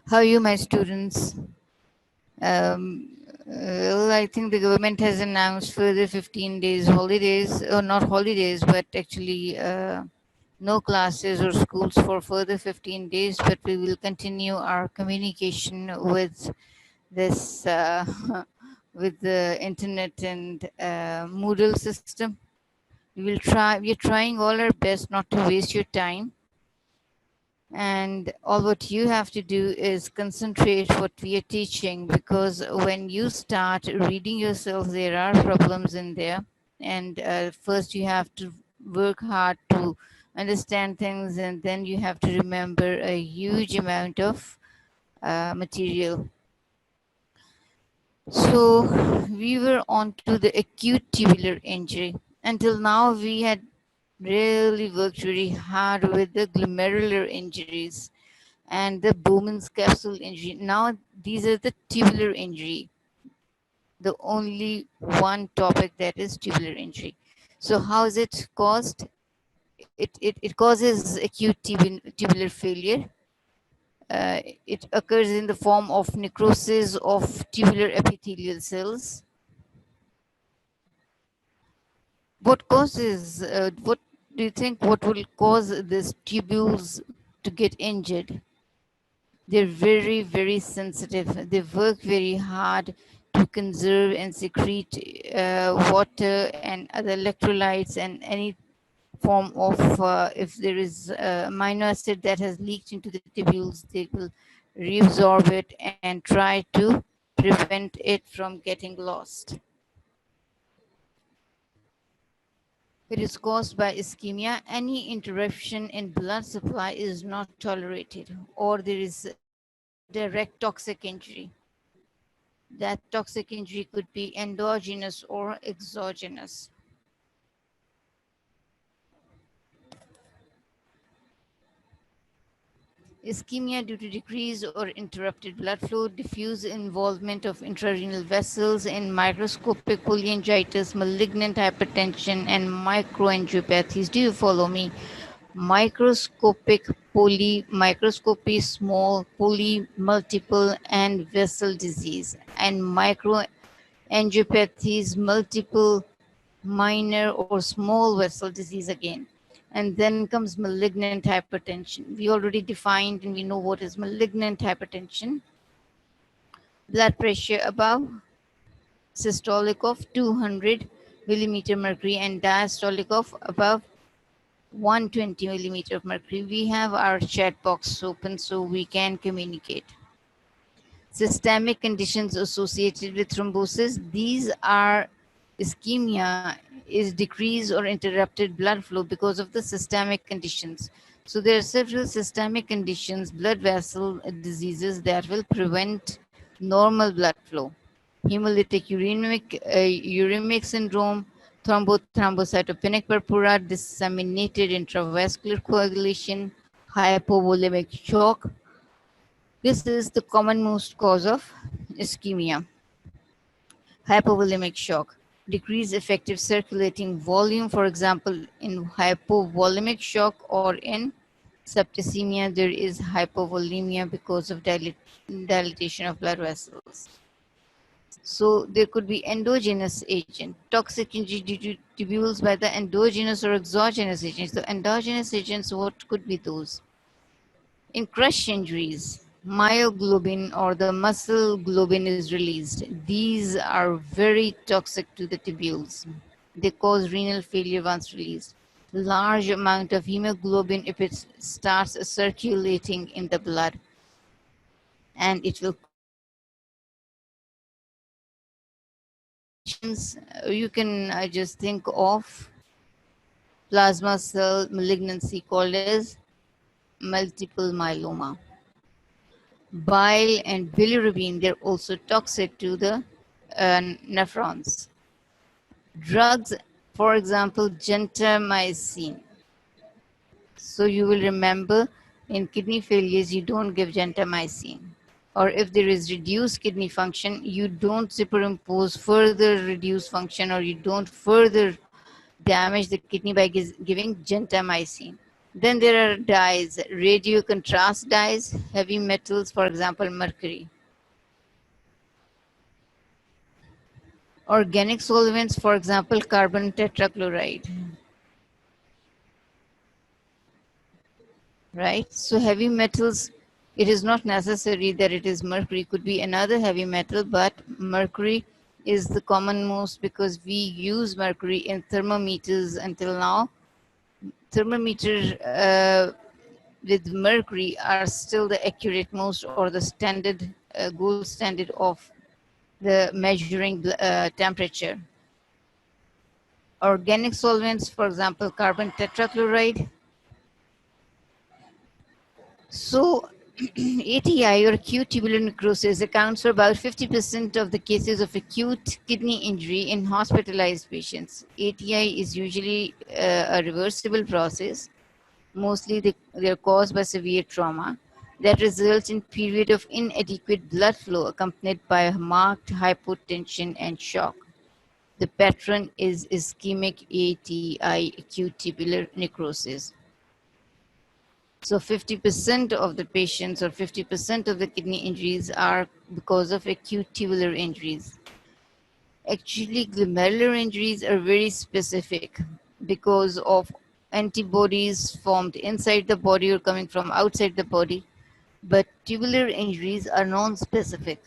How are you, my students? Well, I think the government has announced further 15 days holidays, or not holidays, but actually no classes or schools for further 15 days. But we will continue our communication with this, with the internet and Moodle system. We're trying all our best not to waste your time, and all what you have to do is concentrate what we are teaching, because when you start reading yourself there are problems in there, and first you have to work hard to understand things, and then you have to remember a huge amount of material. So we were on to the acute tubular injury. Until now we had really worked very hard with the glomerular injuries and the Bowman's capsule injury. Now these are the tubular injury, the only one topic that is tubular injury. So how is it caused? It causes acute tubular failure. It occurs in the form of necrosis of tubular epithelial cells. What do you think, what will cause these tubules to get injured? They're very, very sensitive. They work very hard to conserve and secrete water and other electrolytes and any form of, if there is a amino acid that has leaked into the tubules, they will reabsorb it and try to prevent it from getting lost. It is caused by ischemia. Any interruption in blood supply is not tolerated, or there is direct toxic injury. That toxic injury could be endogenous or exogenous. Ischemia due to decreased or interrupted blood flow, diffuse involvement of intrarenal vessels in microscopic polyangiitis, malignant hypertension, and microangiopathies. Do you follow me? Microscopy, small, poly, multiple, and vessel disease, and microangiopathies, multiple, minor, or small vessel disease again. And then comes malignant hypertension. We already defined and we know what is malignant hypertension. Blood pressure above systolic of 200 millimeter mercury and diastolic of above 120 millimeter of mercury. We have our chat box open so we can communicate. Systemic conditions associated with thrombosis. These are ischemia is decreased or interrupted blood flow because of the systemic conditions. So there are several systemic conditions, blood vessel diseases that will prevent normal blood flow. Hemolytic uremic syndrome, thrombocytopenic purpura, disseminated intravascular coagulation, hypovolemic shock. This is the commonmost cause of ischemia. Hypovolemic shock, decreased effective circulating volume. For example, in hypovolemic shock or in septicemia, there is hypovolemia because of dilatation of blood vessels. So there could be endogenous agent, toxic injury due to tubules by the endogenous or exogenous agents. The endogenous agents, what could be those? In crush injuries, myoglobin or the muscle globin is released. These are very toxic to the tubules. They cause renal failure once released. Large amount of hemoglobin, if it starts circulating in the blood, and it will you can just think of plasma cell malignancy called as multiple myeloma. Bile and bilirubin, they're also toxic to the nephrons. Drugs, for example, gentamicin. So you will remember in kidney failures, you don't give gentamicin. Or if there is reduced kidney function, you don't superimpose further reduced function, or you don't further damage the kidney by giving gentamicin. Then there are dyes, radio contrast dyes, heavy metals, for example, mercury. Organic solvents, for example, carbon tetrachloride. Right? So heavy metals, it is not necessary that it is mercury, could be another heavy metal, but mercury is the commonmost because we use mercury in thermometers until now. Thermometers with mercury are still the accurate most or the standard gold standard of the measuring temperature. Organic solvents, for example, carbon tetrachloride. So, ATI or acute tubular necrosis accounts for about 50% of the cases of acute kidney injury in hospitalized patients. ATI is usually a reversible process. Mostly they are caused by severe trauma that results in period of inadequate blood flow accompanied by marked hypotension and shock. The pattern is ischemic ATI, acute tubular necrosis. So 50% of the patients or 50% of the kidney injuries are because of acute tubular injuries. Actually, glomerular injuries are very specific because of antibodies formed inside the body or coming from outside the body. But tubular injuries are non-specific.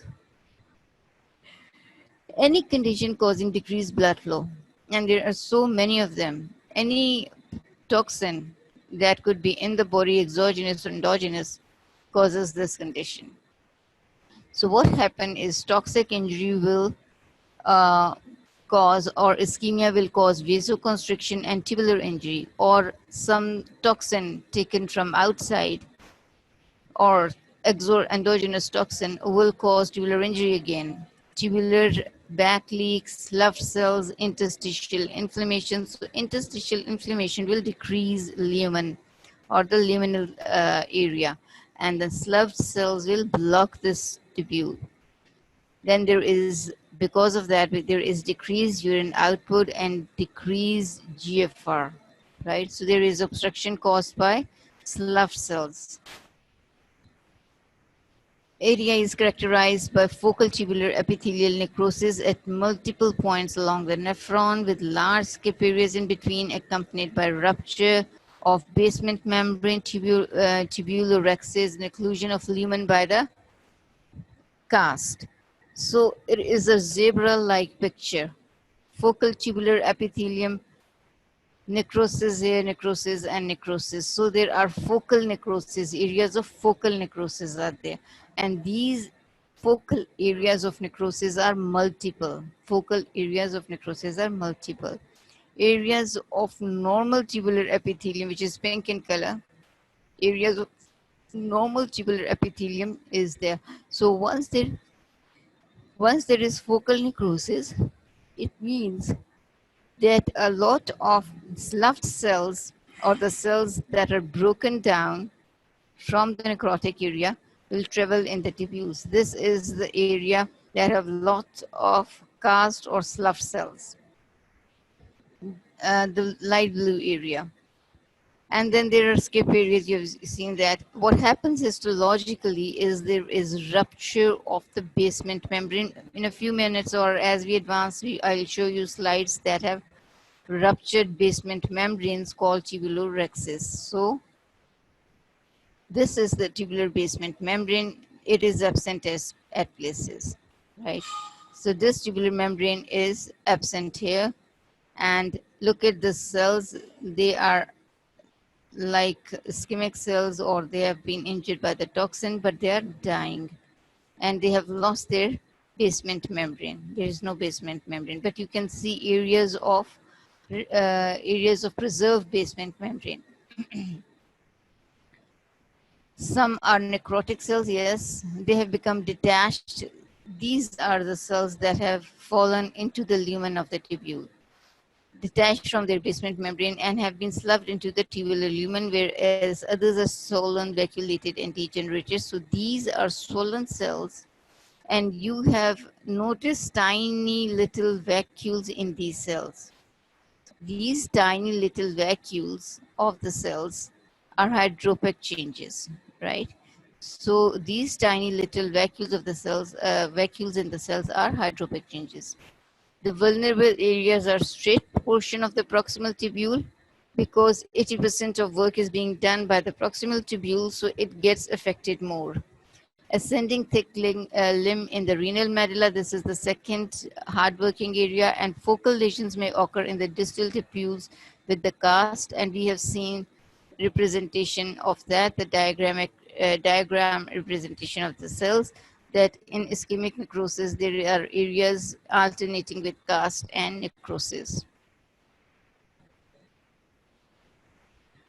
Any condition causing decreased blood flow, and there are so many of them. Any toxin that could be in the body, exogenous or endogenous, causes this condition. So what happens is toxic injury will uh, cause or ischemia will cause vasoconstriction and tubular injury, or some toxin taken from outside or endogenous toxin will cause tubular injury again. Tubular back leaks, slough cells, interstitial inflammation. So interstitial inflammation will decrease lumen or the luminal area, and the slough cells will block this tubule. Then there is, because of that, there is decreased urine output and decreased GFR, right? So there is obstruction caused by slough cells. Area is characterized by focal tubular epithelial necrosis at multiple points along the nephron with large skip areas in between accompanied by rupture of basement membrane tubulorexis and occlusion of lumen by the cast. So it is a zebra-like picture. Focal tubular epithelium, necrosis here, necrosis and necrosis. So there are focal necrosis, areas of focal necrosis are there. And these focal areas of necrosis are multiple. Focal areas of necrosis are multiple. Areas of normal tubular epithelium, which is pink in color, areas of normal tubular epithelium is there. So once there is focal necrosis, it means that a lot of sloughed cells or the cells that are broken down from the necrotic area will travel in the tubules. This is the area that have lots of cast or slough cells, the light blue area. And then there are skip areas, you've seen that. What happens histologically is there is rupture of the basement membrane. In a few minutes or as we advance, I'll show you slides that have ruptured basement membranes called tubulorexis. So this is the tubular basement membrane. It is absent at places, right? So this tubular membrane is absent here. And look at the cells. They are like ischemic cells, or they have been injured by the toxin, but they are dying and they have lost their basement membrane. There is no basement membrane, but you can see areas of preserved basement membrane. Some are necrotic cells, yes, they have become detached. These are the cells that have fallen into the lumen of the tubule, detached from their basement membrane and have been sloughed into the tubular lumen, whereas others are swollen, vacuolated, and degenerated. So these are swollen cells, and you have noticed tiny little vacuoles in these cells. These tiny little vacuoles of the cells are hydropic changes, right? So these tiny little vacuoles of the cells, vacuoles in the cells are hydropic changes. The vulnerable areas are straight portion of the proximal tubule because 80% of work is being done by the proximal tubule, so it gets affected more. Ascending thick limb in the renal medulla, this is the second hardworking area, and focal lesions may occur in the distal tubules with the cast, and we have seen representation of that, the diagram representation of the cells, that in ischemic necrosis there are areas alternating with cast and necrosis.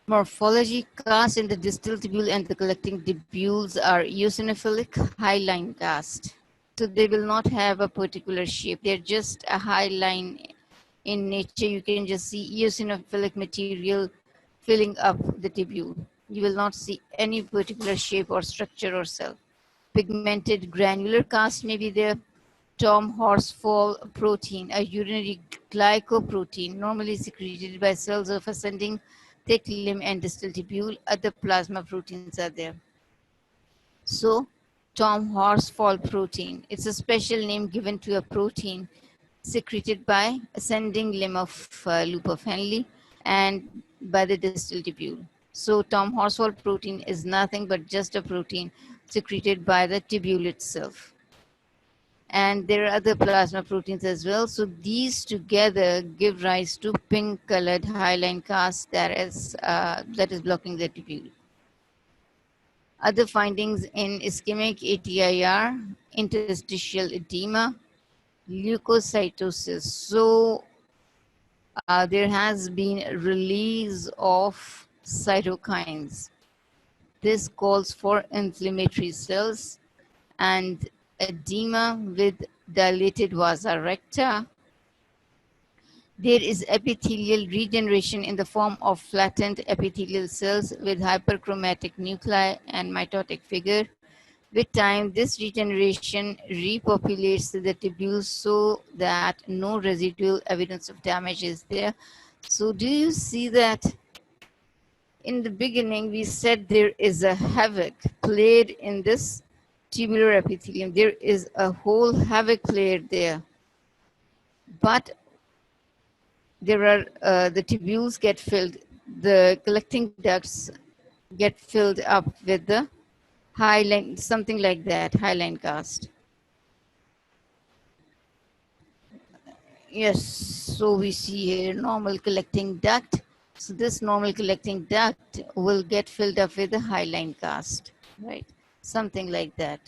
Morphology: cast in the distal tubule and the collecting tubules are eosinophilic high line cast. So they will not have a particular shape. They're just a high line in nature. You can just see eosinophilic material filling up the tubule. You will not see any particular shape or structure or cell. Pigmented granular cast may be there. Tom horsefall protein, a urinary glycoprotein normally secreted by cells of ascending thick limb and distal tubule. Other plasma proteins are there. So, Tom horsefall protein, it's a special name given to a protein secreted by ascending limb of loop of Henle and by the distal tubule. So, Tom horsefall protein is nothing but just a protein secreted by the tubule itself. And there are other plasma proteins as well. So these together give rise to pink colored hyaline cast that is blocking the tubule. Other findings in ischemic ATIR: interstitial edema, leukocytosis. So there has been a release of cytokines. This calls for inflammatory cells and edema with dilated vasa recta. There is epithelial regeneration in the form of flattened epithelial cells with hyperchromatic nuclei and mitotic figure. With time, this regeneration repopulates the tubules so that no residual evidence of damage is there. So do you see that in the beginning we said there is a havoc played in this tubular epithelium? There is a whole havoc played there. But there are the tubules get filled, the collecting ducts get filled up with the hyaline, something like that, hyaline cast. Yes, so we see here normal collecting duct. So this normal collecting duct will get filled up with the hyaline cast, right? Something like that.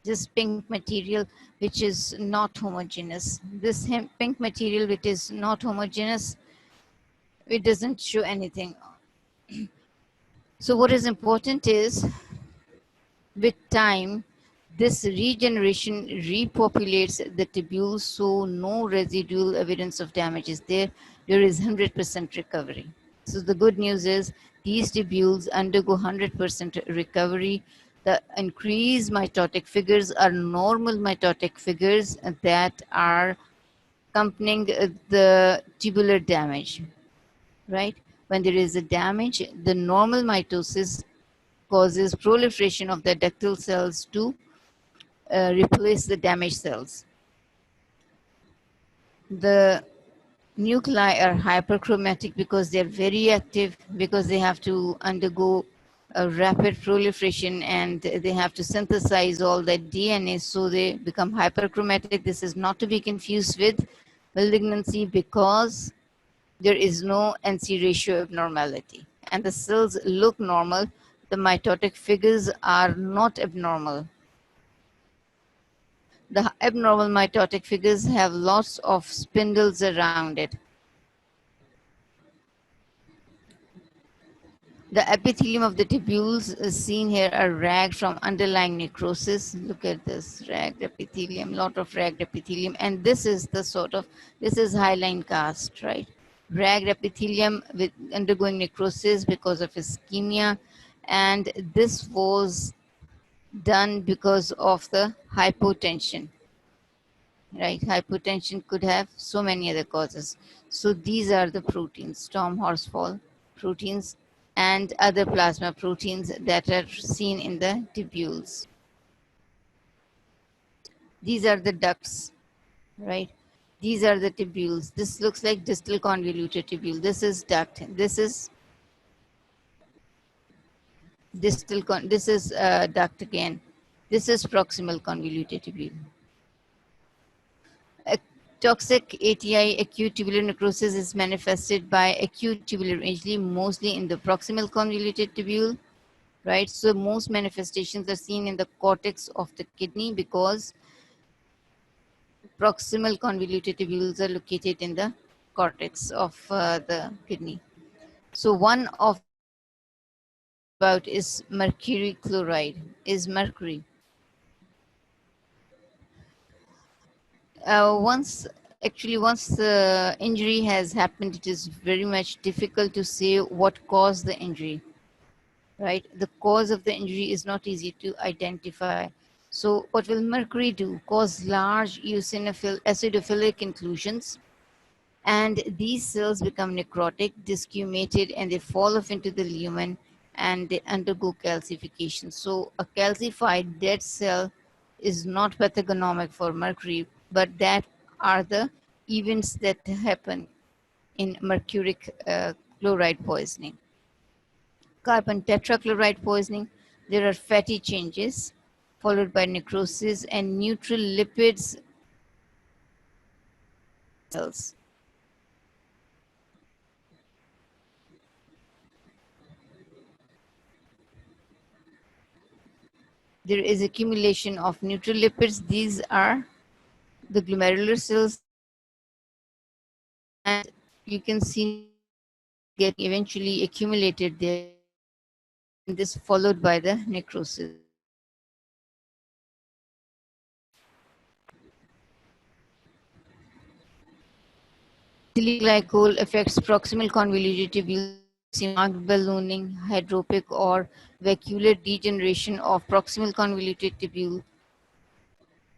This pink material which is not homogeneous. This pink material which is not homogeneous, it doesn't show anything. So what is important is, with time, this regeneration repopulates the tubules, so no residual evidence of damage is there. There is 100% recovery. So the good news is these tubules undergo 100% recovery. The increased mitotic figures are normal mitotic figures that are accompanying the tubular damage, right? When there is a damage, the normal mitosis causes proliferation of the ductal cells to replace the damaged cells. The nuclei are hyperchromatic because they're very active, because they have to undergo a rapid proliferation and they have to synthesize all that DNA, so they become hyperchromatic. This is not to be confused with malignancy because there is no NC ratio abnormality and the cells look normal. The mitotic figures are not abnormal. The abnormal mitotic figures have lots of spindles around it. The epithelium of the tubules seen here are ragged from underlying necrosis. Look at this ragged epithelium, lot of ragged epithelium. And this is the this is hyaline cast, right? Ragged epithelium with undergoing necrosis because of ischemia. And this was done because of the hypotension. Right, hypotension could have so many other causes. So these are the proteins, Tom horsefall proteins. and other plasma proteins that are seen in the tubules. These are the ducts, right? These are the tubules. This looks like distal convoluted tubule. This is duct. This is this is duct again. This is proximal convoluted tubule. Toxic ATI, acute tubular necrosis, is manifested by acute tubular injury, mostly in the proximal convoluted tubule, right? So most manifestations are seen in the cortex of the kidney because proximal convoluted tubules are located in the cortex of the kidney. So one of the things we need to know about is mercury chloride, is mercury. Once once the injury has happened, it is very much difficult to say what caused the injury, right? The cause of the injury is not easy to identify. So what will mercury do? Cause large acidophilic inclusions, and these cells become necrotic, desquamated, and they fall off into the lumen and they undergo calcification. So a calcified dead cell is not pathognomonic for mercury, but that are the events that happen in mercuric chloride poisoning. Carbon tetrachloride poisoning, there are fatty changes followed by necrosis and neutral lipids cells. There is accumulation of neutral lipids. These are the glomerular cells, and you can see neutral lipids getting eventually accumulated there, and this followed by the necrosis. Ethylene glycol affects proximal convoluted tubules. You can see marked ballooning, hydropic or vacuolar degeneration of proximal convoluted tubule.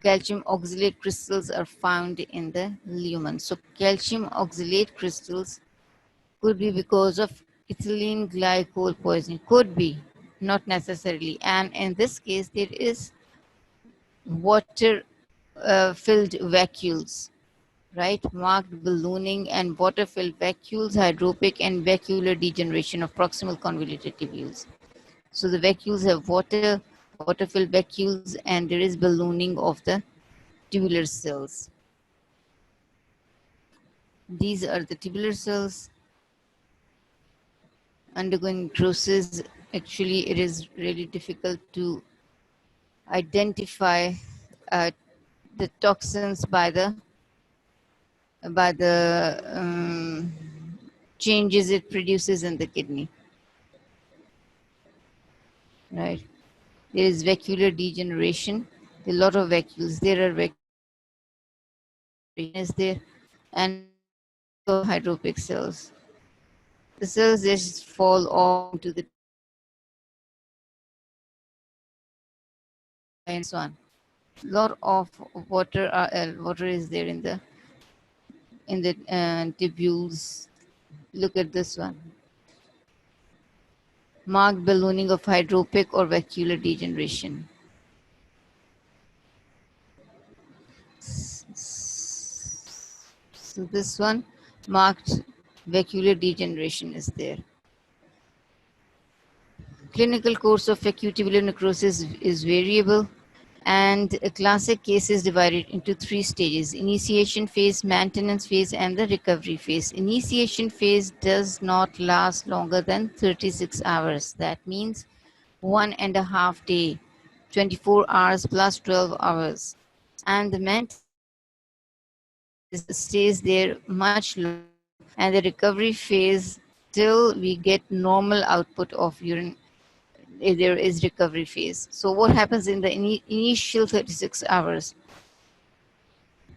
Calcium oxalate crystals are found in the lumen. So calcium oxalate crystals could be because of ethylene glycol poisoning. Could be, not necessarily. And in this case, there is water filled vacuoles, right? Marked ballooning and water filled vacuoles, hydropic and vacuolar degeneration of proximal convoluted tubules. So the vacuoles have water filled vacuoles, and there is ballooning of the tubular cells. These are the tubular cells undergoing necrosis. Actually, it is really difficult to identify uh, the toxins by the changes it produces in the kidney. Right? There is vacuolar degeneration. There are a lot of vacuoles. There are vacuoles. Vacuolar degeneration is there, and ballooning of hydropic cells. The cells just fall off into the tubules. And so on. Lot of water is there in the tubules. Look at this one. Marked ballooning of hydropic or vacuolar degeneration. So this one, marked vacuolar degeneration, is there. Clinical course of acute tubular necrosis is variable, and a classic case is divided into three stages: initiation phase, maintenance phase, and the recovery phase. Initiation phase does not last longer than 36 hours. That means 1.5 days, 24 hours plus 12 hours. And the maintenance phase stays there much longer, and the recovery phase till we get normal output of urine, there is recovery phase. So what happens in the initial 36 hours?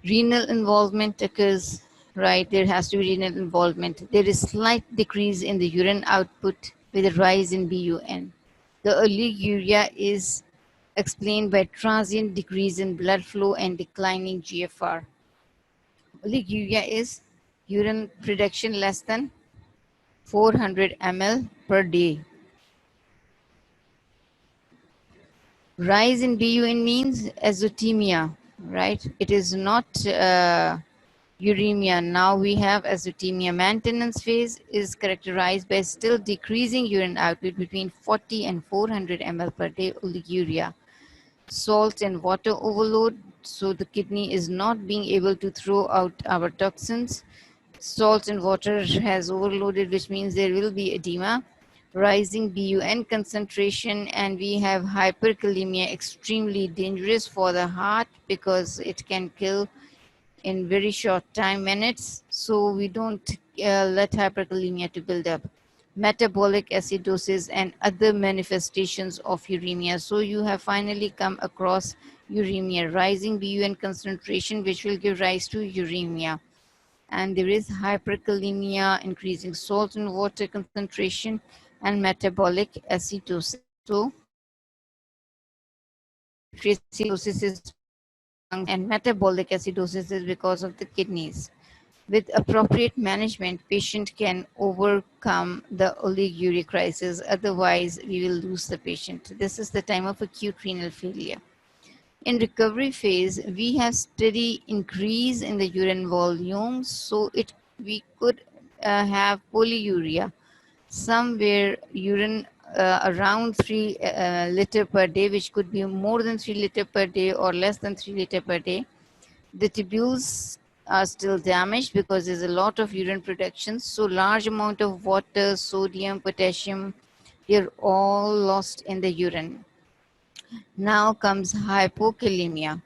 Renal involvement occurs, right? There has to be renal involvement. There is slight decrease in the urine output with a rise in BUN. The oliguria is explained by transient decrease in blood flow and declining GFR. Oliguria is urine production less than 400 ml per day. Rise in BUN means azotemia, right? It is not uremia. Now we have azotemia. Maintenance phase is characterized by still decreasing urine output between 40 and 400 ml per day oliguria. Salt and water overload, so the kidney is not being able to throw out our toxins. Salt and water has overloaded, which means there will be edema, rising BUN concentration, and we have hyperkalemia, extremely dangerous for the heart because it can kill in very short time, minutes. So we don't let hyperkalemia to build up. Metabolic acidosis and other manifestations of uremia. So you have finally come across uremia, rising BUN concentration, which will give rise to uremia. And there is hyperkalemia, increasing salt and water concentration, and metabolic acidosis. So respiratory acidosis is because of the lungs, and metabolic acidosis is because of the kidneys. With appropriate management, patient can overcome the oliguria crisis. Otherwise, we will lose the patient. This is the time of acute renal failure. In recovery phase, we have steady increase in the urine volume, so we could have polyuria, somewhere urine around 3 liter per day, which could be more than 3 liter per day or less than 3 liter per day. The tubules are still damaged because there's a lot of urine production, so large amount of water, sodium, potassium, they're all lost in the urine. Now comes hypokalemia,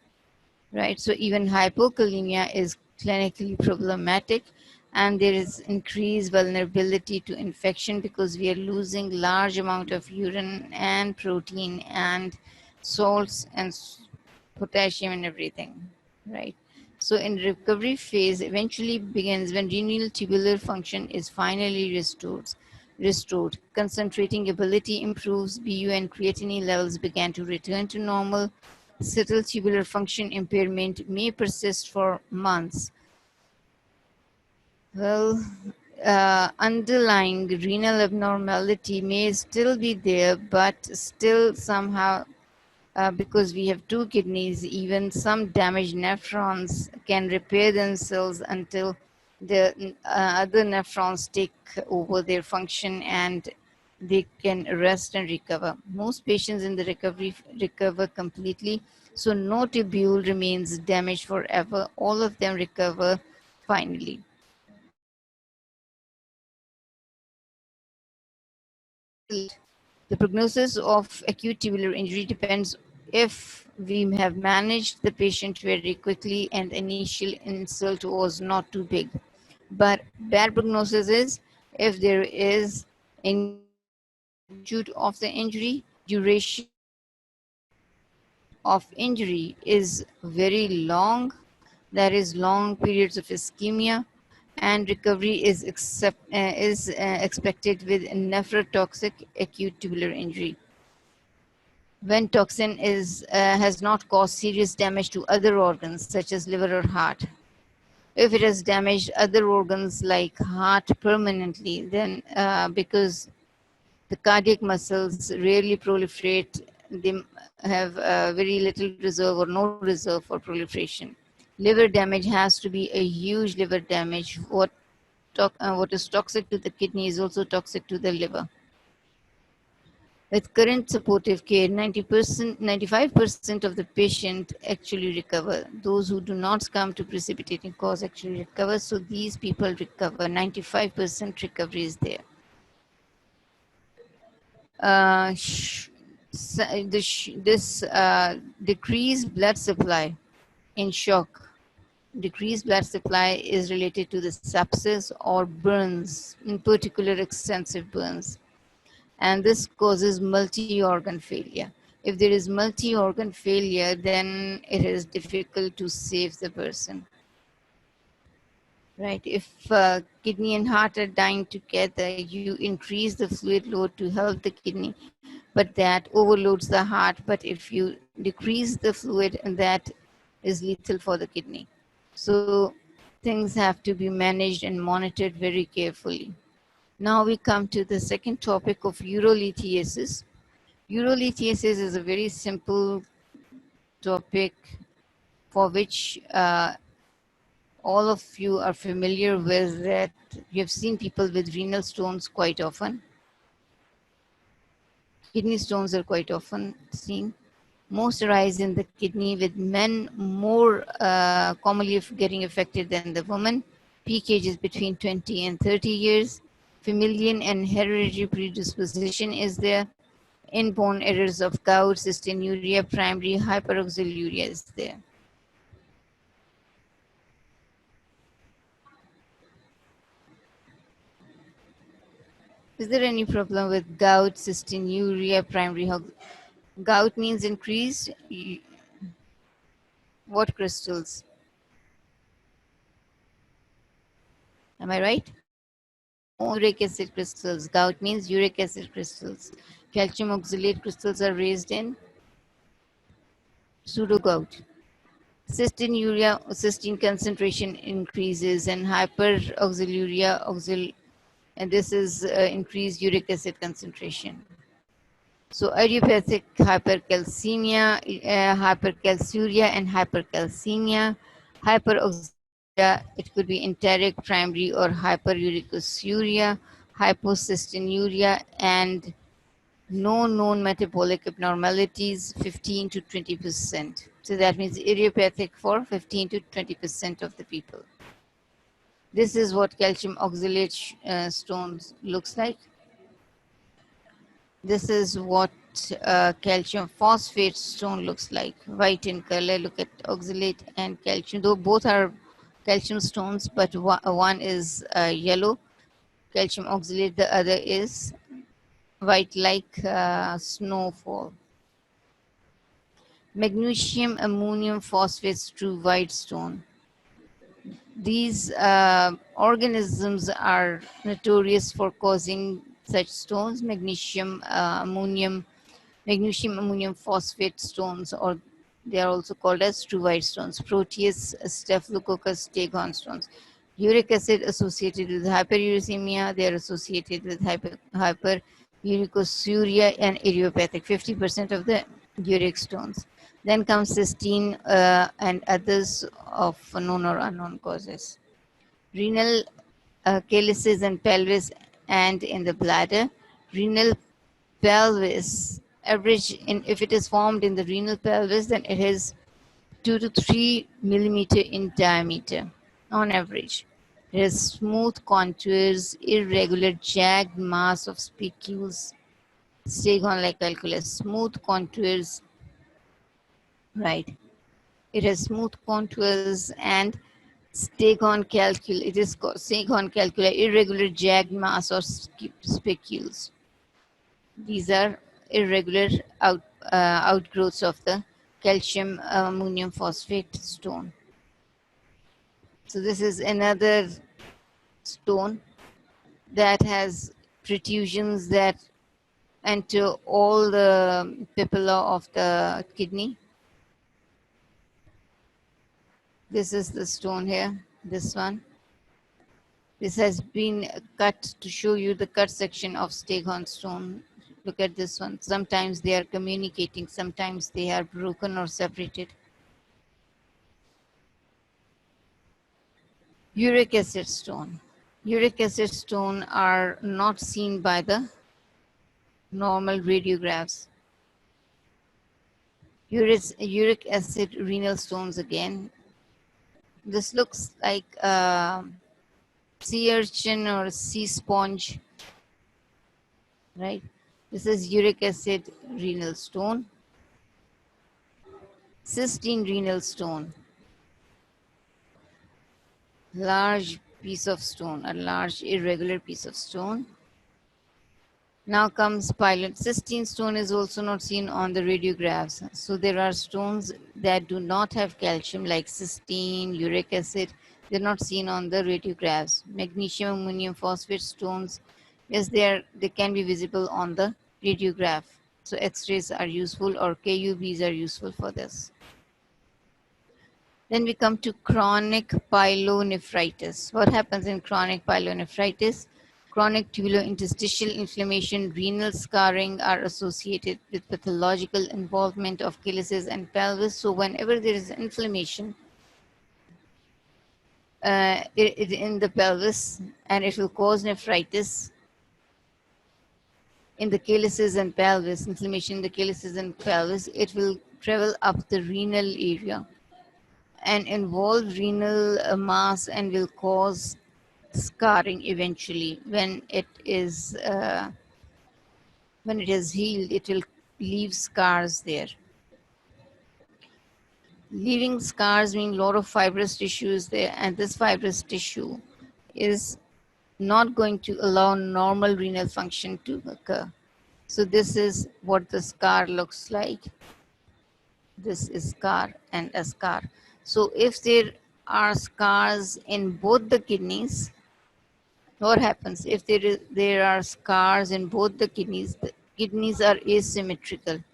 right? So even hypokalemia is clinically problematic, and there is increased vulnerability to infection because we are losing large amount of urine and protein and salts and potassium and everything, right? So in recovery phase eventually begins when renal tubular function is finally restored. Concentrating ability improves, BU and creatinine levels began to return to normal. Subtle tubular function impairment may persist for months. Well, underlying renal abnormality may still be there, but still somehow, because we have two kidneys, even some damaged nephrons can repair themselves until the other nephrons take over their function and they can rest and recover. Most patients in the recovery recover completely, so no tubule remains damaged forever. All of them recover finally. Still, the prognosis of acute tubular injury depends if we have managed the patient very quickly and the initial insult was not too big. But bad prognosis is if there is increased magnitude of the injury, duration of injury is very long, there is long periods of ischemia, and recovery is expected with nephrotoxic acute tubular injury when toxin has not caused serious damage to other organs such as liver or heart. If it has damaged other organs like heart permanently, then because the cardiac muscles rarely proliferate, they have very little reserve or no reserve for proliferation. Liver damage has to be a huge liver damage. What is toxic to the kidney is also toxic to the liver. With current supportive care, 90%, 95% of the patient actually recover. Those who do not come to precipitating cause actually recover. So these people recover. 95% recovery is there. This decreased blood supply in shock. Decreased blood supply is related to the sepsis or burns, in particular extensive burns. And this causes multi-organ failure. If there is multi-organ failure, then it is difficult to save the person. Right? If kidney and heart are dying together, you increase the fluid load to help the kidney, but that overloads the heart. But if you decrease the fluid, that is lethal for the kidney. So things have to be managed and monitored very carefully. Now we come to the second topic of urolithiasis. Urolithiasis is a very simple topic for which all of you are familiar with, that you've seen people with renal stones quite often. Kidney stones are quite often seen. Most arise in the kidney, with men more commonly getting affected than the woman. Peak age is between 20 and 30 years. Familial and hereditary predisposition is there. Inborn errors of gout, cystinuria, primary hyperoxaluria is there. Is there any problem with gout, cystinuria, primary gout means increased what crystals? Am I right? Uric acid crystals. Gout means uric acid crystals. Calcium oxalate crystals are raised in pseudogout. Cystinuria, cystine concentration increases, and hyperoxaluria, and this is increased uric acid concentration. So idiopathic hypercalcemia, hypercalciuria, and hypercalcemia. Hyperoxaluria, it could be enteric, primary, or hyperuricosuria. Hypocystinuria, and no known metabolic abnormalities, 15 to 20%. So that means idiopathic for 15 to 20% of the people. This is what calcium oxalate stones looks like. This is what calcium phosphate stone looks like, white in color. Look at oxalate and calcium, though both are calcium stones, but one is yellow, calcium oxalate, the other is white like snowfall. Magnesium ammonium phosphate true white stone. These organisms are notorious for causing such stones, magnesium ammonium phosphate stones, or they are also called as true white stones. Proteus, Staphylococcus, Staghorn stones. Uric acid associated with hyperuricemia, they are associated with hyperuricosuria and idiopathic, 50% of the uric stones. Then comes cystine and others of known or unknown causes. Renal calyces and pelvis, and in the bladder. Renal pelvis, average, if it is formed in the renal pelvis, then it is 2 to 3 millimeter in diameter on average. It has smooth contours, irregular jagged mass of spicules, staghorn like calculus, smooth contours, right? It has smooth contours and staghorn calcula. It is called staghorn calcula, irregular jagged mass or spicules. These are irregular outgrowths of the calcium ammonium phosphate stone. So this is another stone that has protrusions that enter all the papilla of the kidney. This is the stone here, this one. This has been cut to show you the cut section of staghorn stone. Look at this one. Sometimes they are communicating, sometimes they are broken or separated. Uric acid stone. Uric acid stone are not seen by the normal radiographs. Uric acid renal stones again. This looks like a sea urchin or a sea sponge, right? This is uric acid renal stone. Cystine renal stone. Large piece of stone, a large irregular piece of stone. Now comes pyloritis. Cystine stone is also not seen on the radiographs. So there are stones that do not have calcium, like cystine, uric acid. They're not seen on the radiographs. Magnesium ammonium phosphate stones, yes, they can be visible on the radiograph. So X-rays are useful, or KUBs are useful for this. Then we come to chronic pyelonephritis. What happens in chronic pyelonephritis? Chronic tubular interstitial inflammation, renal scarring are associated with pathological involvement of calyces and pelvis. So whenever there is inflammation in the pelvis, and it will cause nephritis in the calyces and pelvis, inflammation in the calyces and pelvis, it will travel up the renal area and involve renal mass and will cause scarring eventually. When it is healed, it will leave scars there. Leaving scars mean a lot of fibrous tissue is there, and this fibrous tissue is not going to allow normal renal function to occur. So this is what the scar looks like. This is scar and a scar. So if there are scars in both the kidneys, what happens? If there are scars in both the kidneys are asymmetrical.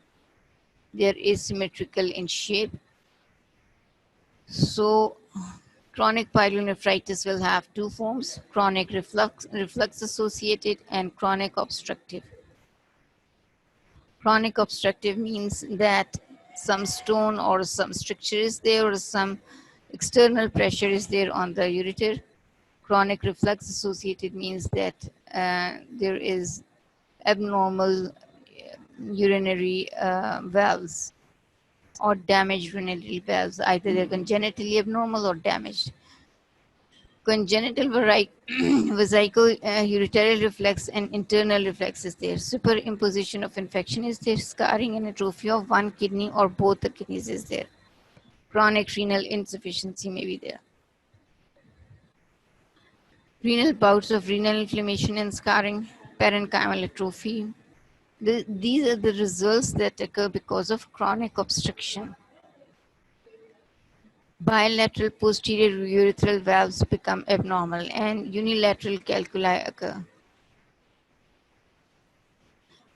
They are asymmetrical in shape. So chronic pyelonephritis will have two forms: chronic reflux associated and chronic obstructive. Chronic obstructive means that some stone or some stricture is there or some external pressure is there on the ureter. Chronic reflux associated means that there is abnormal urinary valves or damaged urinary valves. Either they're congenitally abnormal or damaged. Congenital vesical ureteral reflex and internal reflex is there. Superimposition of infection is there. Scarring and atrophy of one kidney or both the kidneys is there. Chronic renal insufficiency may be there. Renal bouts of renal inflammation and scarring, parenchymal atrophy. These are the results that occur because of chronic obstruction. Bilateral posterior urethral valves become abnormal and unilateral calculi occur.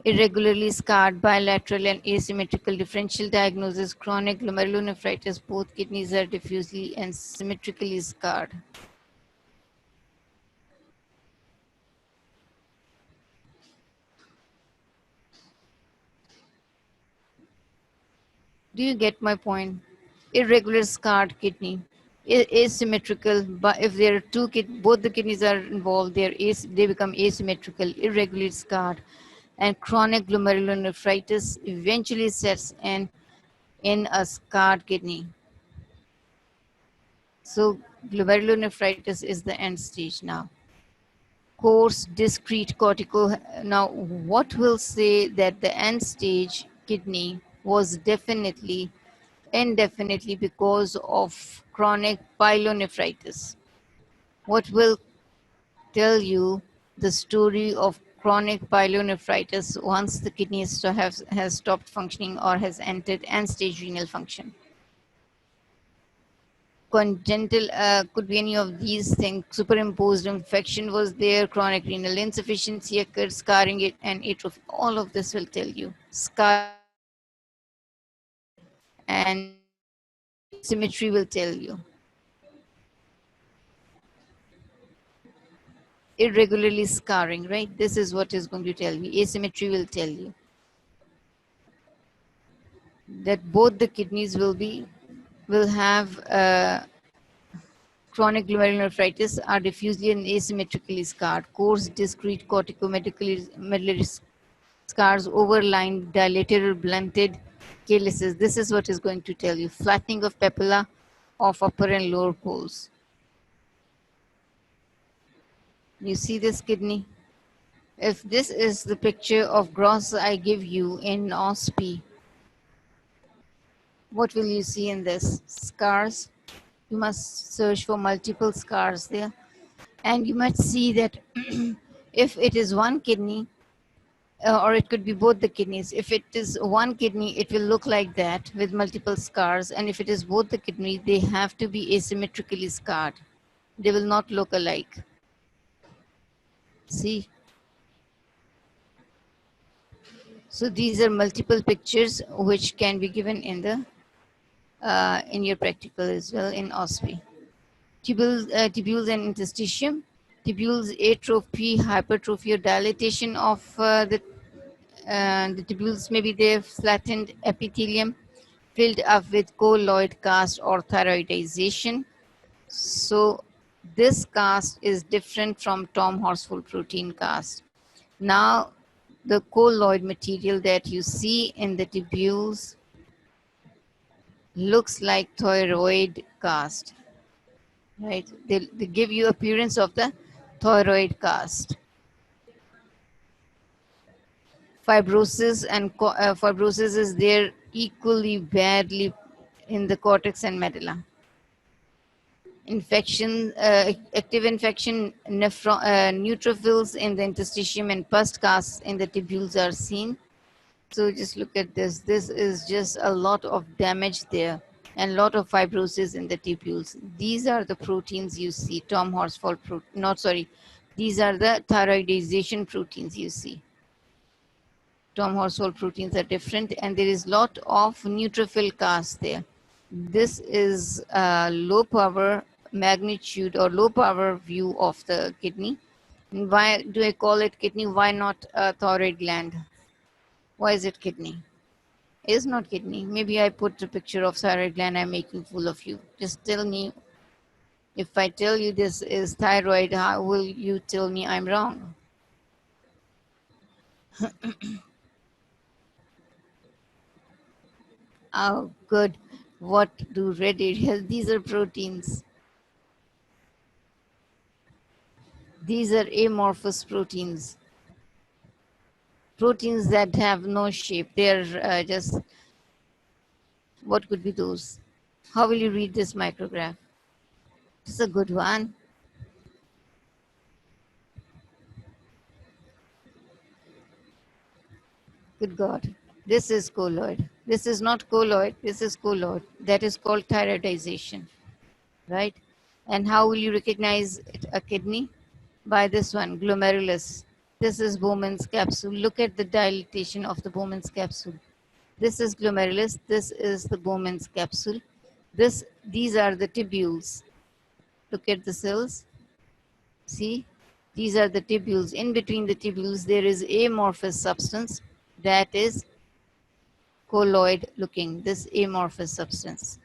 Irregularly scarred bilateral and asymmetrical differential diagnosis, chronic glomerulonephritis, both kidneys are diffusely and symmetrically scarred. Do you get my point? Irregular scarred kidney, asymmetrical, but if there are both the kidneys are involved, they become asymmetrical, irregularly scarred, and chronic glomerulonephritis eventually sets in a scarred kidney. So glomerulonephritis is the end stage now. Coarse, discrete cortical. Now, what will say that the end stage kidney was indefinitely because of chronic pyelonephritis? What will tell you the story of chronic pyelonephritis once the kidney has stopped functioning or has entered end-stage renal function? Congenital could be any of these things. Superimposed infection was there, chronic renal insufficiency occurred, scarring it, and atrophy. All of this will tell you. Scar and asymmetry will tell you. Irregularly scarring, right? This is what is going to tell you. Asymmetry will tell you that both the kidneys will have chronic glomerulonephritis are diffusely and asymmetrically scarred. Coarse, discrete corticomedullary scars overlying dilated or blunted calyces. This is what is going to tell you. Flattening of papilla of upper and lower poles. You see this kidney? If this is the picture of gross I give you in OSPE, what will you see in this? Scars. You must search for multiple scars there. And you might see that if it is one kidney, or it could be both the kidneys. If it is one kidney, it will look like that with multiple scars. And if it is both the kidneys, they have to be asymmetrically scarred. They will not look alike. See? So these are multiple pictures which can be given in your practical as well in OSPE. Tubules and interstitium. Tubules atrophy, hypertrophy, or dilatation of the tubules. Maybe they've flattened epithelium filled up with colloid cast or thyroidization. So this cast is different from Tom Horsfall protein cast. Now the colloid material that you see in the tubules looks like thyroid cast, right? They give you appearance of the thyroid cast. Fibrosis is there equally badly in the cortex and medulla. Infection, active infection, neutrophils in the interstitium and pus casts in the tubules are seen. So just look at this. This is just a lot of damage there and a lot of fibrosis in the tubules. These are the proteins you see. Tom Horsfall protein. Not sorry. These are the thyroidization proteins you see. Tom Horsfall proteins are different, and there is lot of neutrophil cast there. This is a low power magnitude or low power view of the kidney. And why do I call it kidney? Why not a thyroid gland? Why is it kidney? It's not kidney. Maybe I put a picture of thyroid gland. I'm making fool of you. Just tell me. If I tell you this is thyroid, how will you tell me I'm wrong? Oh, good. What do red areas? These are proteins. These are amorphous proteins. Proteins that have no shape. They're just, what could be those? How will you read this micrograph? It's a good one. Good God. This is colloid. This is not colloid. This is colloid. That is called thyroidization, right? And how will you recognize a kidney? By this one, glomerulus. This is Bowman's capsule. Look at the dilatation of the Bowman's capsule. This is glomerulus. This is the Bowman's capsule. These are the tubules. Look at the cells. See, these are the tubules. In between the tubules, there is amorphous substance that is colloid looking. This amorphous substance.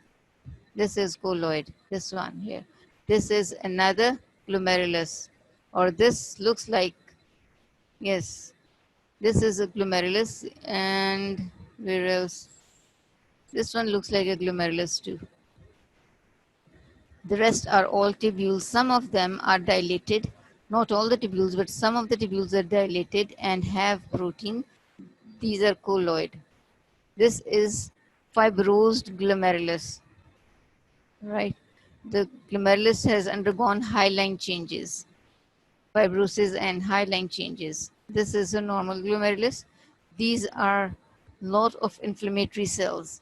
This is colloid. This one here. This is another glomerulus. Or this looks like, yes, this is a glomerulus. And where else? This one looks like a glomerulus too. The rest are all tubules. Some of them are dilated. Not all the tubules, but some of the tubules are dilated and have protein. These are colloid. This is fibrosed glomerulus, right? The glomerulus has undergone hyaline changes, fibrosis and hyaline changes. This is a normal glomerulus. These are lot of inflammatory cells.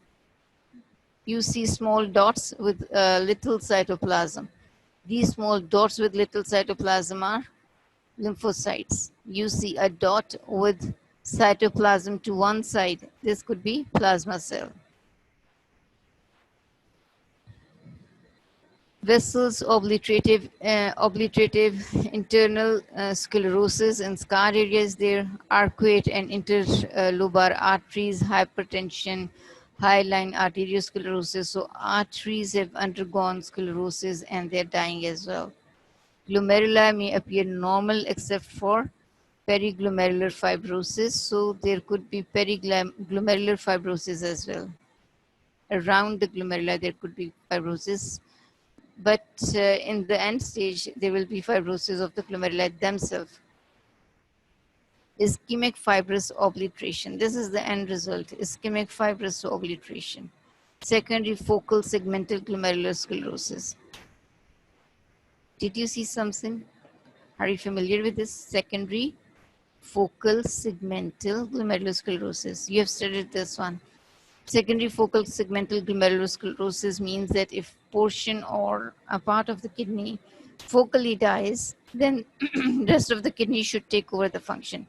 You see small dots with little cytoplasm. These small dots with little cytoplasm are lymphocytes. You see a dot with cytoplasm to one side. This could be plasma cell. Vessels, obliterative internal sclerosis and scar areas there, arcuate and interlobar arteries, hypertension, hyaline arteriosclerosis. So arteries have undergone sclerosis and they're dying as well. Glomeruli may appear normal except for periglomerular fibrosis. So there could be periglomerular fibrosis as well. Around the glomeruli, there could be fibrosis. But in the end stage, there will be fibrosis of the glomeruli themselves. Ischemic fibrous obliteration. This is the end result. Ischemic fibrous obliteration. Secondary focal segmental glomerular sclerosis. Did you see something? Are you familiar with this? Secondary focal segmental glomerular sclerosis. You have studied this one. Secondary focal segmental glomerulosclerosis means that if portion or a part of the kidney focally dies, then rest of the kidney should take over the function.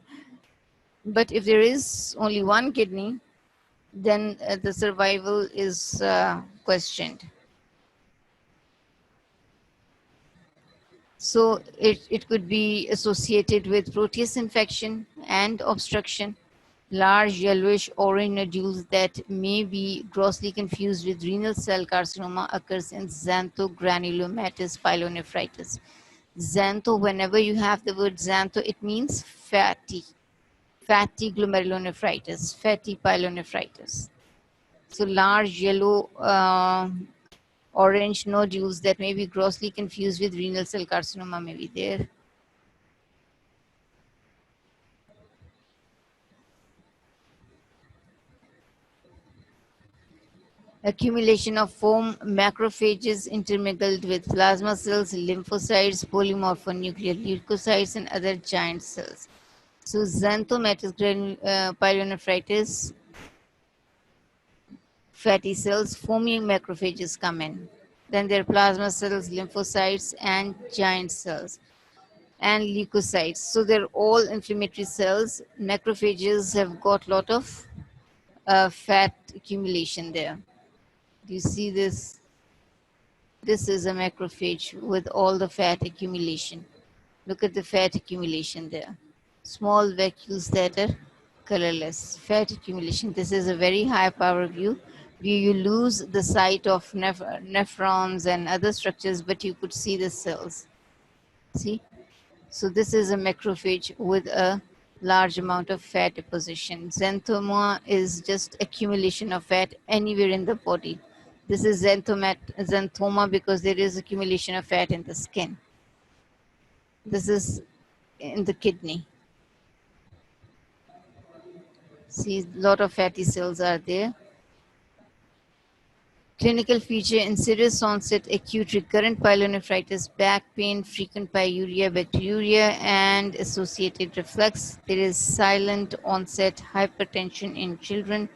But if there is only one kidney, then the survival is questioned. So it could be associated with proteus infection and obstruction. Large yellowish orange nodules that may be grossly confused with renal cell carcinoma occurs in xanthogranulomatous pyelonephritis. Xantho, whenever you have the word xantho, it means fatty glomerulonephritis, fatty pyelonephritis. So large yellow orange nodules that may be grossly confused with renal cell carcinoma may be there. Accumulation of foam macrophages intermingled with plasma cells, lymphocytes, polymorphonuclear leukocytes, and other giant cells. So xanthomatous pyelonephritis, fatty cells, foamy macrophages come in. Then there are plasma cells, lymphocytes, and giant cells, and leukocytes. So they're all inflammatory cells. Macrophages have got a lot of fat accumulation there. Do you see this? This is a macrophage with all the fat accumulation. Look at the fat accumulation there. Small vacuoles that are colorless. Fat accumulation. This is a very high power view. You lose the sight of nephrons and other structures, but you could see the cells. See? So this is a macrophage with a large amount of fat deposition. Xanthoma is just accumulation of fat anywhere in the body. This is xanthoma because there is accumulation of fat in the skin. This is in the kidney. See, a lot of fatty cells are there. Clinical feature: insidious onset, acute recurrent pyelonephritis, back pain, frequent pyuria, bacteriuria, and associated reflux. There is silent onset hypertension in children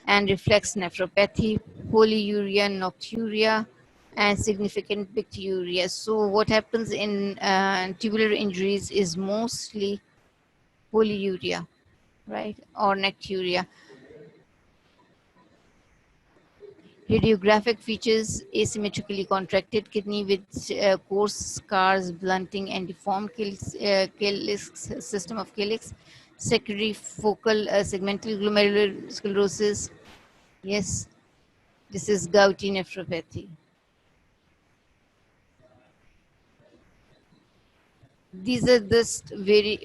and reflex nephropathy, polyuria, nocturia, and significant bacteriuria. So, what happens in tubular injuries is mostly polyuria, right, or nocturia. Radiographic features: asymmetrically contracted kidney with coarse scars, blunting, and deformed calyx, system of calyx. Secondary focal segmental glomerular sclerosis. Yes, this is gouty nephropathy. These are just very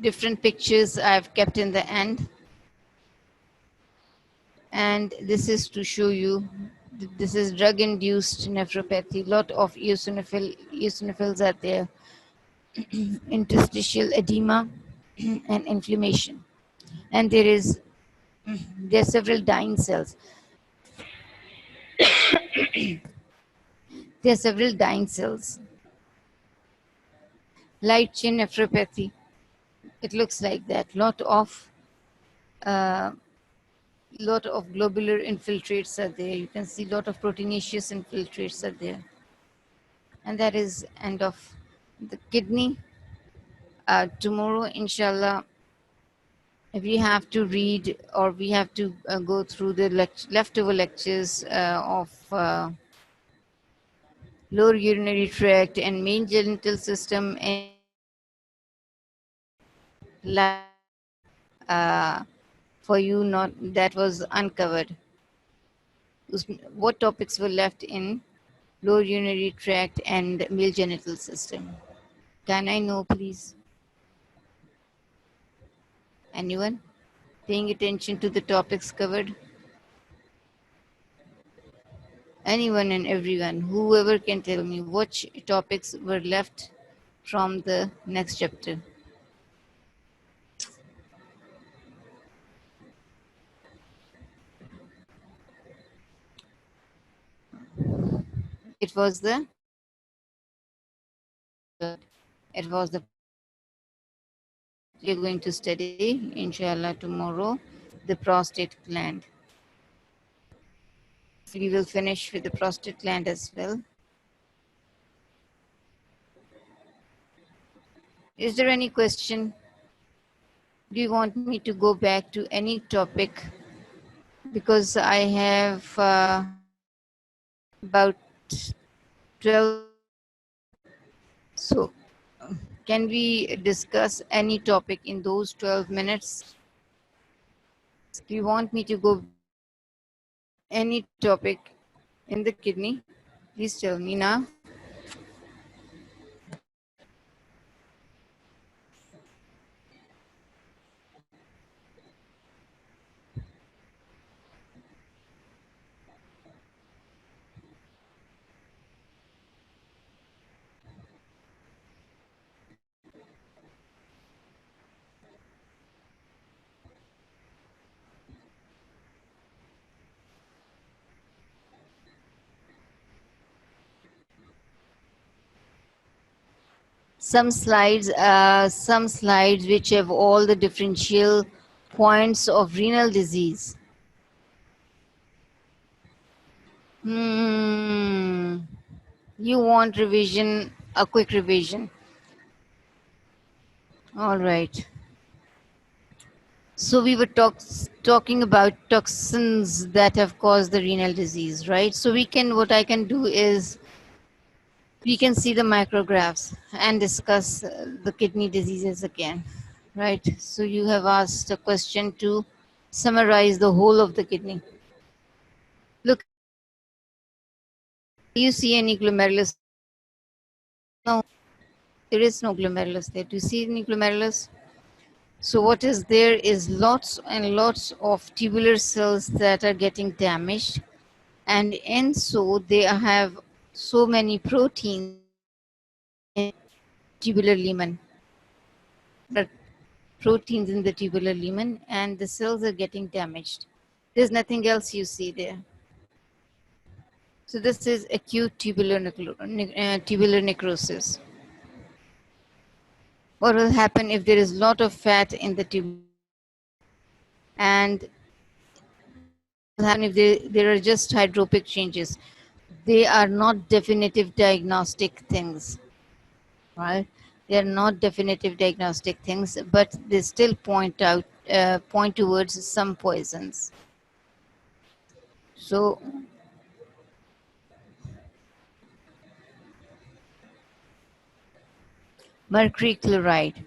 different pictures I've kept in the end. And this is to show you this is drug induced nephropathy. Lot of eosinophils are there. Interstitial edema and inflammation, and there are several dying cells. There are several dying cells. Light chain nephropathy, it looks like that. Uh, lot of globular infiltrates are there. You can see lot of proteinaceous infiltrates are there, and that is end of the kidney. Tomorrow, inshallah, we have to read or we have to go through the leftover lectures of lower urinary tract and main genital system and uh, for you not that was uncovered. What topics were left in lower urinary tract and male genital system? Can I know, please? Anyone paying attention to the topics covered? Anyone and everyone, whoever can tell me which topics were left from the next chapter. It was the it was the we're going to study inshallah tomorrow the prostate gland. We will finish with the prostate gland as well. Is there any question? Do you want me to go back to any topic? Because I have about 12. So, can we discuss any topic in those 12 minutes? Do you want me to go any topic in the kidney? Please tell me now. Some slides which have all the differential points of renal disease. Hmm. You want revision, a quick revision. All right. So we were talking about toxins that have caused the renal disease, right? So what I can do is we can see the micrographs and discuss the kidney diseases again, right? So you have asked a question to summarize the whole of the kidney. Look, do you see any glomerulus? No, there is no glomerulus there. Do you see any glomerulus? So what is there is lots and lots of tubular cells that are getting damaged, and in so they have so many proteins in tubular lumen. There are proteins in the tubular lumen, and the cells are getting damaged. There's nothing else you see there. So this is acute tubular necrosis. What will happen if there is a lot of fat in the tube, and what will happen if there are just hydropic changes? They are not definitive diagnostic things, right? They are not definitive diagnostic things, but they still point towards some poisons. So mercury chloride,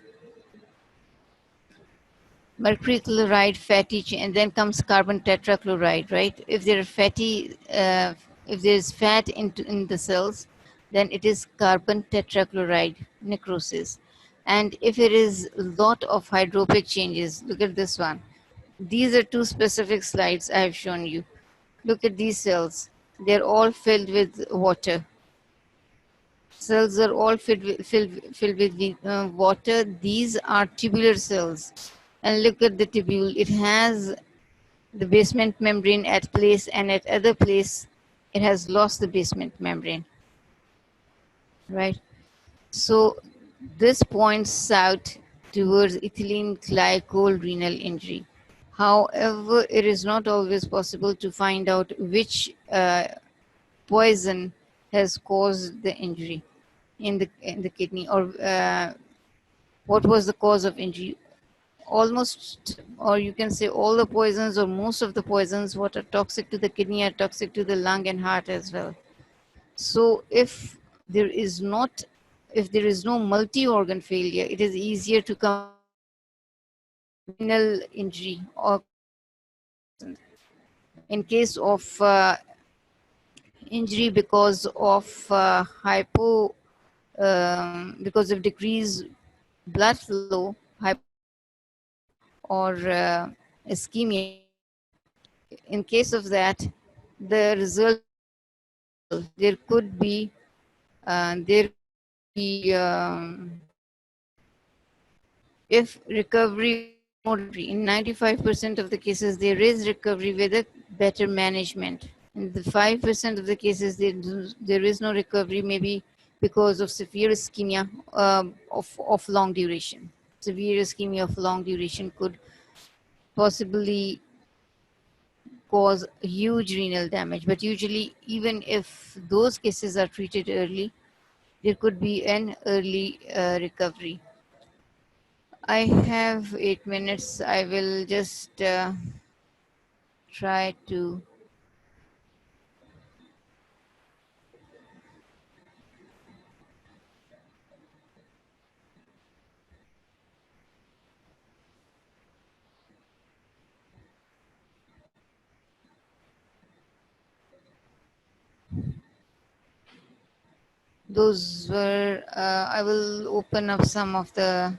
and then comes carbon tetrachloride, right? If there are if there is fat in the cells, then it is carbon tetrachloride necrosis. And if it is a lot of hydropic changes, look at this one. These are two specific slides I have shown you. Look at these cells. They're all filled with water. Cells are all filled with water. These are tubular cells. And look at the tubule. It has the basement membrane at place, and at other place, it has lost the basement membrane, right? So this points out towards ethylene glycol renal injury. However, it is not always possible to find out which poison has caused the injury in the kidney, or what was the cause of injury. Almost, or you can say all the poisons or most of the poisons what are toxic to the kidney are toxic to the lung and heart as well. So there is not if there is no multi-organ failure, it is easier to come up with renal injury or in case of injury because of because of decreased blood flow, or ischemia. In case of that, the result there could be there be if recovery in 95% of the cases there is recovery with a better management. In the 5% of the cases there is no recovery, maybe because of severe ischemia of long duration. Severe ischemia of long duration could possibly cause huge renal damage. But usually, even if those cases are treated early, there could be an early recovery. I have 8 minutes. I will just try to. those were, I will open up some of the,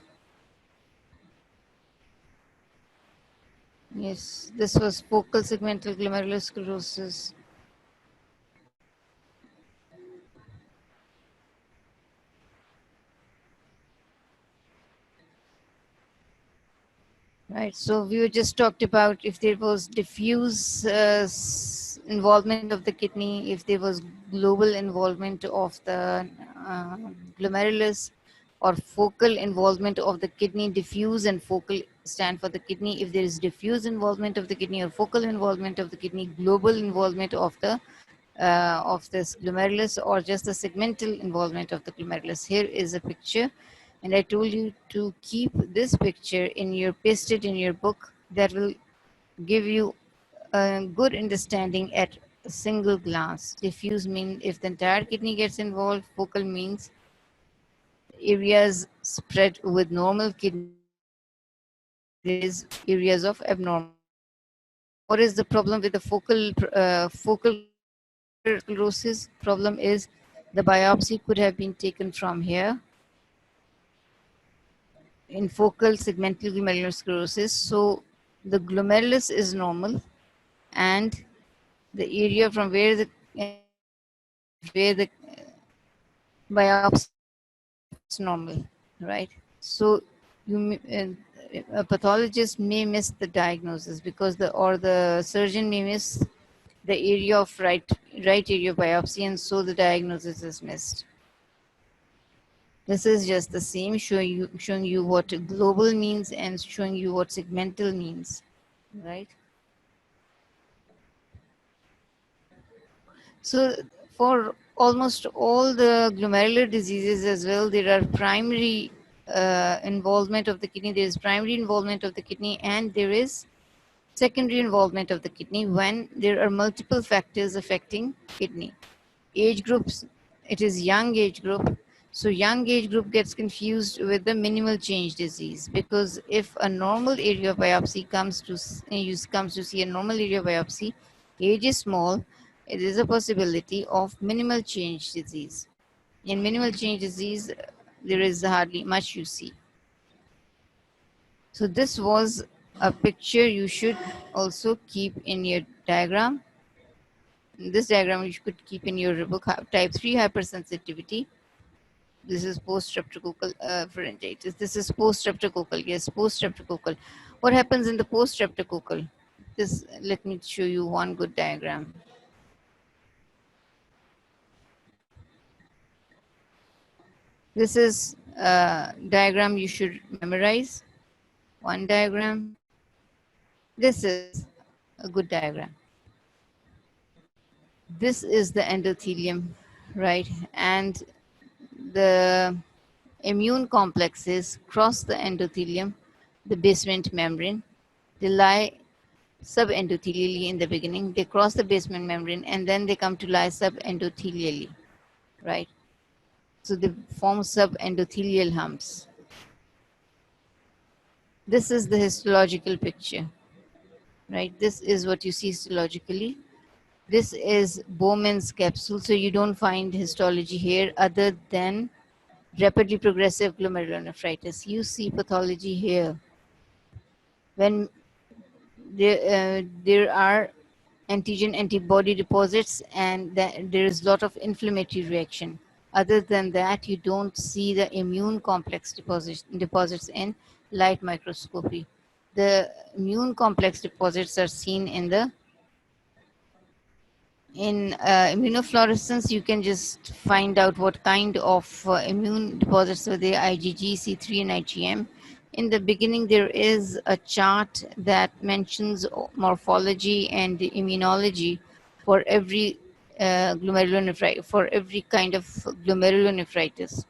yes, this was focal segmental glomerulosclerosis. Right. So we were just talked about if there was diffuse involvement of the kidney, if there was global involvement of the uh, glomerulus, or focal involvement of the kidney. Diffuse and focal stand for the kidney. If there is diffuse involvement of the kidney or focal involvement of the kidney, global involvement of this glomerulus, or just the segmental involvement of the glomerulus. Here is a picture, and I told you to keep this picture in your pasted in your book. That will give you a good understanding at a single glance. Diffuse means if the entire kidney gets involved. Focal means areas spread with normal kidney, and there is areas of abnormal. What is the problem with the focal sclerosis? Problem is the biopsy could have been taken from here in focal segmental glomerulosclerosis. So the glomerulus is normal, and the area from where the biopsy is taken, it's normal, right? So a pathologist may miss the diagnosis because the surgeon may miss the area of right area of biopsy, and so the diagnosis is missed. This is just the same, showing you what global means and showing you what segmental means, right? So for almost all the glomerular diseases as well, there are primary involvement of the kidney. There is primary involvement of the kidney, and there is secondary involvement of the kidney when there are multiple factors affecting kidney. Age groups, it is young age group. So young age group gets confused with the minimal change disease, because if a normal area of biopsy comes to see a normal area of biopsy, age is small, it is a possibility of minimal change disease. In minimal change disease, there is hardly much you see. So this was a picture you should also keep in your diagram. This diagram you could keep in your book. Type 3 hypersensitivity. This is post-streptococcal pharyngitis. This is post-streptococcal. Yes, post-streptococcal. What happens in the post-streptococcal? This, let me show you one good diagram. This is a diagram you should memorize. One diagram. This is a good diagram. This is the endothelium, right? And the immune complexes cross the endothelium, the basement membrane. They lie subendothelially in the beginning. They cross the basement membrane, and then they come to lie subendothelially, right? So they form subendothelial humps. This is the histological picture, right? This is what you see histologically. This is Bowman's capsule, so you don't find histology here other than rapidly progressive glomerulonephritis. You see pathology here when there are antigen antibody deposits, and there is a lot of inflammatory reaction. Other than that, you don't see the immune complex deposits in light microscopy. The immune complex deposits are seen in the immunofluorescence. You can just find out what kind of immune deposits are there, IgG, C3, and IgM. In the beginning, there is a chart that mentions morphology and immunology for every glomerulonephritis, for every kind of glomerulonephritis.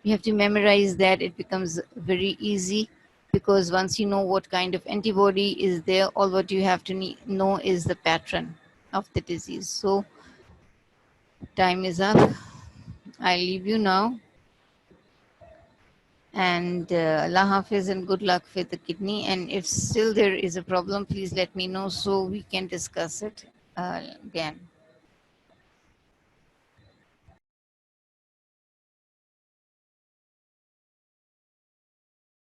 You have to memorize that. It becomes very easy, because once you know what kind of antibody is there, all what you have to know is the pattern of the disease. So time is up. I leave you now. And Allah Hafiz, and good luck with the kidney. And if still there is a problem, please let me know so we can discuss it again.